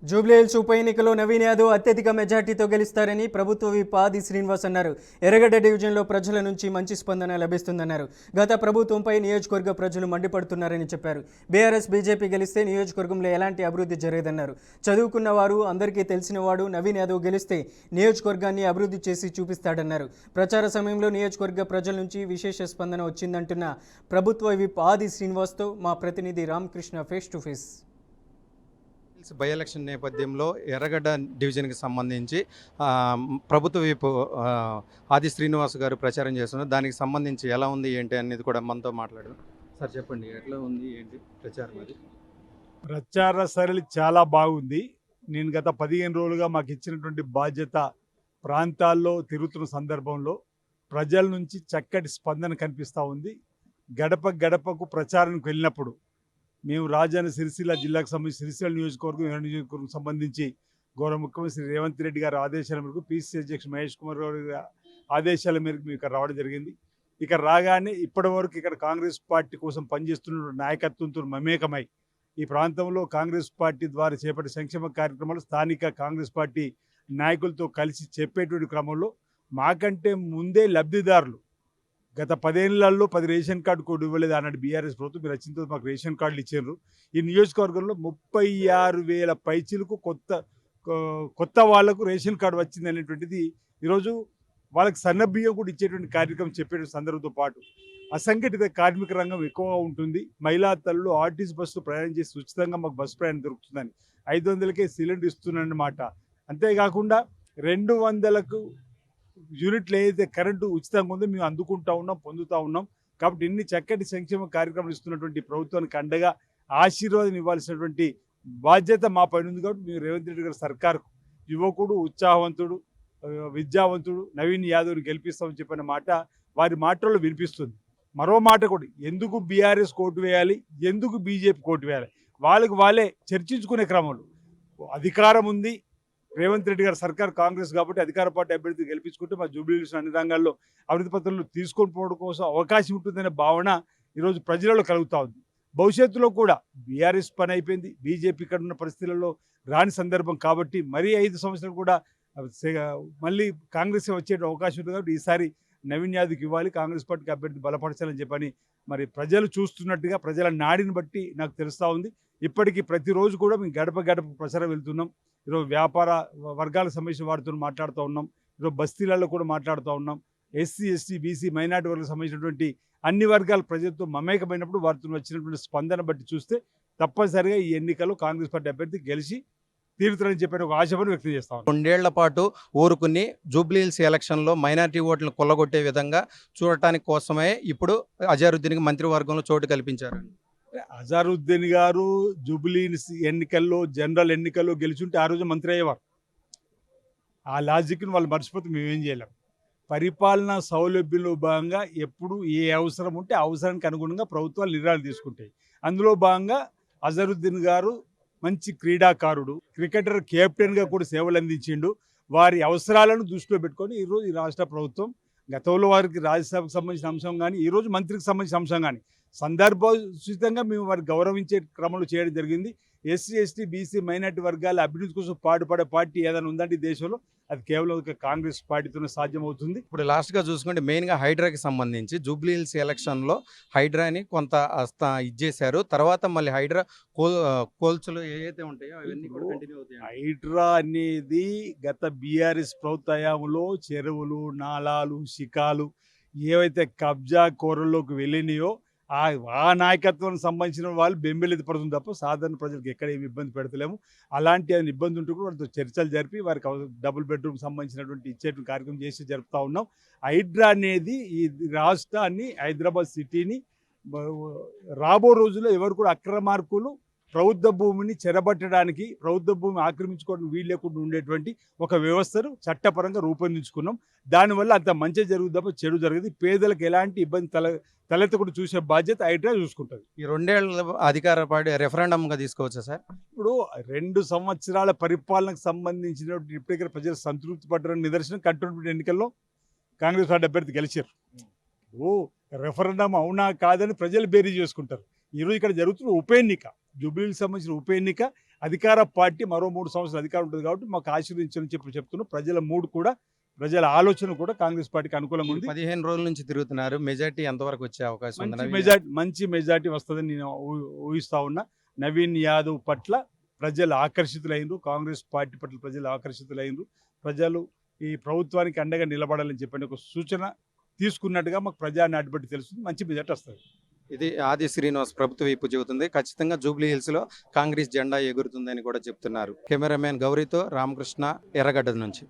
జూబ్లీహిల్స్ ఉప ఎన్నికలో నవీన్ యాదవ్ అత్యధిక మెజార్టీతో గెలుస్తారని ప్రభుత్వ విప్ ఆది శ్రీనివాస్ అన్నారు. ఎర్రగడ్డ డివిజన్లో ప్రజల నుంచి మంచి స్పందన లభిస్తుందన్నారు. గత ప్రభుత్వంపై నియోజకవర్గ ప్రజలు మండిపడుతున్నారని చెప్పారు. బీఆర్ఎస్ బీజేపీ గెలిస్తే నియోజకవర్గంలో ఎలాంటి అభివృద్ధి జరగదన్నారు. చదువుకున్న వారు అందరికీ తెలిసినవాడు నవీన్ యాదవ్ గెలిస్తే నియోజకవర్గాన్ని అభివృద్ధి చేసి చూపిస్తాడన్నారు. ప్రచార సమయంలో నియోజకవర్గ ప్రజల నుంచి విశేష స్పందన వచ్చిందంటున్న ప్రభుత్వ విప్ ఆది శ్రీనివాస్తో మా ప్రతినిధి Ramakrishna face to face. By election నేపథ్యంలో ఎర్రగడ్డ డివిజన్కి సంబంధించి ప్రభుత్వ వైపు ఆది శ్రీనివాస్ గారు ప్రచారం చేస్తున్నారు. దానికి సంబంధించి ఎలా ఉంది ఏంటి అనేది కూడా మనతో మాట్లాడడం. సార్ చెప్పండి, ఎట్లా ఉంది ఏంటి ప్రచారం? అది ప్రచార సరళి చాలా బాగుంది. నేను గత 15 రోజులుగా మాకు ఇచ్చినటువంటి బాధ్యత ప్రాంతాల్లో తిరుగుతున్న సందర్భంలో ప్రజల నుంచి చక్కటి స్పందన కనిపిస్తూ ఉంది. గడప గడపకు ప్రచారానికి వెళ్ళినప్పుడు మేము రాజన్న సిరిసిల్ల జిల్లాకు సంబంధించి సిరిసిల్ల నియోజకవర్గం సంబంధించి గౌరవ ముఖ్యమంత్రి శ్రీ రేవంత్ రెడ్డి గారి ఆదేశాల మేరకు పిసిసి అధ్యక్షుడు మహేష్ కుమార్ గారి ఆదేశాల మేరకు మేము ఇక్కడ రావడం జరిగింది. ఇక్కడ రాగానే ఇప్పటి వరకు ఇక్కడ కాంగ్రెస్ పార్టీ కోసం పనిచేస్తున్న నాయకత్వంతో మమేకమై ఈ ప్రాంతంలో కాంగ్రెస్ పార్టీ ద్వారా చేపట్టే సంక్షేమ కార్యక్రమాలు స్థానిక కాంగ్రెస్ పార్టీ నాయకులతో కలిసి చెప్పేటువంటి క్రమంలో మాకంటే ముందే లబ్ధిదారులు గత 10 ఏళ్లలో 10 రేషన్ కార్డు కూడా ఇవ్వలేదు అన్నాడు బీఆర్ఎస్ ప్రభుత్వం. మీరు వచ్చిన తర్వాత మాకు రేషన్ కార్డులు ఇచ్చారు. ఈ నియోజకవర్గంలో 36,000 పైచీలకు కొత్త వాళ్లకు రేషన్ కార్డు వచ్చింది అనేటువంటిది ఈరోజు వాళ్ళకి సన్నబియ్యం కూడా ఇచ్చేటువంటి కార్యక్రమం చెప్పే సందర్భంతో పాటు అసంఘటిత కార్మిక రంగం ఎక్కువగా ఉంటుంది. మహిళా తల్లులు ఆర్టీసీ బస్సులో ప్రయాణం చేసి ఉచితంగా మాకు బస్సు ప్రయాణం దొరుకుతుందని 500కే సిలిండర్ ఇస్తున్నారన్నమాట. అంతేకాకుండా 200కు యూనిట్లు ఏదైతే కరెంటు ఉచితంగా ఉందో మేము అందుకుంటా ఉన్నాం, పొందుతూ ఉన్నాం. కాబట్టి ఇన్ని చక్కటి సంక్షేమ కార్యక్రమాలు ఇస్తున్నటువంటి ప్రభుత్వానికి అండగా ఆశీర్వాదం ఇవ్వాల్సినటువంటి బాధ్యత మా పైన ఉంది. కాబట్టి మేము రేవంత్ రెడ్డి గారి సర్కారుకు యువకుడు, ఉత్సాహవంతుడు, విద్యావంతుడు నవీన్ యాదవ్ని గెలిపిస్తామని చెప్పిన మాట వారి మాటల్లో వినిపిస్తుంది. మరో మాట కూడా, ఎందుకు బీఆర్ఎస్ కోటు వేయాలి, ఎందుకు బీజేపీ కోటు వేయాలి, వాళ్ళే చర్చించుకునే క్రమంలో అధికారం ఉంది. రేవంత్ రెడ్డి గారు సర్కార్ కాంగ్రెస్ కాబట్టి అధికార పార్టీ అభ్యర్థి గెలిపించుకుంటే మా జూబ్లీహిల్స్ అన్ని రంగాల్లో అభివృద్ధి పత్రాలు తీసుకొని పోవడం కోసం అవకాశం ఉంటుందనే భావన ఈరోజు ప్రజలలో కలుగుతూ ఉంది. భవిష్యత్తులో కూడా బీఆర్ఎస్ పని అయిపోయింది, బీజేపీ ఇక్కడ ఉన్న పరిస్థితులలో రాని సందర్భం కాబట్టి మరీ 5 సంవత్సరాలు కూడా మళ్ళీ కాంగ్రెస్ వచ్చే అవకాశం ఉంటుంది. కాబట్టి ఈసారి నవీన్ యాదవ్కి ఇవ్వాలి, కాంగ్రెస్ పార్టీకి అభ్యర్థి బలపరచాలని చెప్పని మరి ప్రజలు చూస్తున్నట్టుగా ప్రజల నాడిని బట్టి నాకు తెలుస్తూ ఉంది. ఇప్పటికీ ప్రతిరోజు కూడా మేము గడప గడప ప్రచారం వెళ్తున్నాం. ఈరోజు వ్యాపార వర్గాలకు సంబంధించిన వారితో మాట్లాడుతూ ఉన్నాం. ఈరోజు బస్తీలలో కూడా మాట్లాడుతూ ఉన్నాం. ఎస్సీ, ఎస్టీ, బీసీ, మైనార్టీ వర్గాలకు సంబంధించినటువంటి అన్ని వర్గాల ప్రజలతో మమేకమైనప్పుడు వారితో వచ్చినటువంటి స్పందన బట్టి చూస్తే తప్పనిసరిగా ఈ ఎన్నికల్లో కాంగ్రెస్ పార్టీ అభ్యర్థి గెలిచి తీరుతారని చెప్పిన ఒక ఆశను వ్యక్తం చేస్తాం. 2 ఏళ్ల పాటు ఊరుకుని జూబ్లీహిల్స్ ఎలక్షన్లో మైనార్టీ ఓట్లను కొల్లగొట్టే విధంగా చూడటానికి కోసమే ఇప్పుడు అజారుద్దీన్కి మంత్రివర్గంలో చోటు కల్పించారు. అజారుద్దీన్ గారు జూబ్లీహిల్స్ ఎన్నికల్లో జనరల్ ఎన్నికల్లో గెలిచుంటే ఆ రోజు మంత్రి అయ్యేవారు. ఆ లాజిక్ని వాళ్ళు మర్చిపోతే మేమేం చేయలేం. పరిపాలనా సౌలభ్యంలో భాగంగా ఎప్పుడు ఏ అవసరం ఉంటే అవసరానికి అనుగుణంగా ప్రభుత్వాలు నిర్ణయాలు తీసుకుంటాయి. అందులో భాగంగా అజరుద్దీన్ గారు మంచి క్రీడాకారుడు, క్రికెటర్, కెప్టెన్గా కూడా సేవలు అందించిండు. వారి అవసరాలను దృష్టిలో పెట్టుకొని ఈరోజు ఈ రాష్ట్ర ప్రభుత్వం గతంలో వారికి రాజ్యసభకు సంబంధించిన అంశం కానీ ఈరోజు మంత్రికి సంబంధించిన అంశం కానీ సందర్భోచితంగా మేము వారికి గౌరవించే క్రమంలో చేయడం జరిగింది. ఎస్సీ, ఎస్టీ, బీసీ, మైనార్టీ వర్గాల అభివృద్ధి కోసం పాటుపడే పార్టీ ఏదైనా ఉందంటే ఈ దేశంలో అది కేవలం ఒక కాంగ్రెస్ పార్టీతోనే సాధ్యమవుతుంది. ఇప్పుడు లాస్ట్గా చూసుకుంటే మెయిన్గా హైడ్రాకి సంబంధించి జూబ్లీహిల్స్ ఎలక్షన్లో హైడ్రాని కొంత ఇచ్చేశారు. తర్వాత మళ్ళీ హైడ్రా కోల్చులు ఏవైతే ఉంటాయో అవన్నీ కూడా కంటిన్యూ అవుతాయి. హైడ్రా అనేది గత బీఆర్ఎస్ ప్రభుత్వ హయాంలో చెరువులు, నాలాలు, శిఖాలు ఏవైతే కబ్జా కోరల్లోకి వెళ్ళినాయో ఆ నాయకత్వానికి సంబంధించిన వాళ్ళు బెంబేలెత్తి పడుతుంది తప్ప సాధారణ ప్రజలకు ఎక్కడ ఏమి ఇబ్బంది పెడతలేము. అలాంటి ఏమైనా ఇబ్బంది ఉంటే కూడా వాళ్ళతో చర్చలు జరిపి వారికి డబుల్ బెడ్రూమ్ సంబంధించినటువంటి ఇచ్చేటువంటి కార్యక్రమం చేసి జరుపుతూ ఉన్నాం. హైడ్రా అనేది ఈ రాష్ట్రాన్ని, హైదరాబాద్ సిటీని రాబో రోజుల్లో ఎవరు కూడా అక్రమార్కులు ప్రభుత్వ భూమిని చెరబట్టడానికి, ప్రభుత్వ భూమి ఆక్రమించుకోవడానికి వీలు లేకుండా ఉండేటువంటి ఒక వ్యవస్థను చట్టపరంగా రూపొందించుకున్నాం. దానివల్ల అంత మంచి జరుగుతుంది తప్ప చెడు జరగదు. పేదలకు ఎలాంటి ఇబ్బంది తలెత్తకుండా చూసే బాధ్యత హైడ్రా చూసుకుంటుంది. ఈ 2 ఏళ్ల అధికార పార్టీ రెఫరెండంగా తీసుకోవచ్చా సార్? ఇప్పుడు 2 సంవత్సరాల పరిపాలనకు సంబంధించినటువంటి ఇప్పటికీ ప్రజలు సంతృప్తి పడ్డారని నిదర్శనం కంటోన్మెంట్ ఎన్నికల్లో కాంగ్రెస్ పార్టీ అభ్యర్థి గెలిచారు. రెఫరెండం అవునా కాదని ప్రజలు బేరీ చేసుకుంటారు. ఈరోజు ఇక్కడ జరుగుతున్న ఉప ఎన్నిక జూబ్లీకి సంబంధించిన ఉప ఎన్నిక అధికార పార్టీ మరో 3 సంవత్సరాలు అధికారం ఉంటుంది కాబట్టి మాకు ఆశీర్వదించని చెప్పి చెప్తున్నాం. ప్రజల మూడ్ కూడా ప్రజల ఆలోచన కూడా కాంగ్రెస్ పార్టీకి అనుకూలంగా ఉంది. 15 రోజుల నుంచి తిరుగుతున్నారు. మెజార్టీ ఎంతవరకు వచ్చే అవకాశం ఉంది? మంచి మెజార్టీ వస్తుందని నేను ఊహిస్తా ఉన్నా. నవీన్ యాదవ్ పట్ల ప్రజలు ఆకర్షితులైనరు, కాంగ్రెస్ పార్టీ పట్ల ప్రజలు ఆకర్షితులైనరు. ప్రజలు ఈ ప్రభుత్వానికి అండగా నిలబడాలని చెప్పని ఒక సూచన తీసుకున్నట్టుగా మాకు ప్రజా నాటి బట్టి తెలుస్తుంది. మంచి మెజార్టీ వస్తుంది. ఇది ఆది శ్రీనివాస్ ప్రభుత్వ వైపు చెబుతుంది. ఖచ్చితంగా జూబ్లీ హిల్స్ లో కాంగ్రెస్ జెండా ఎగురుతుందని కూడా చెప్తున్నారు. కెమెరామెన్ గౌరీతో రామకృష్ణ, ఎర్రగడ్డ నుంచి.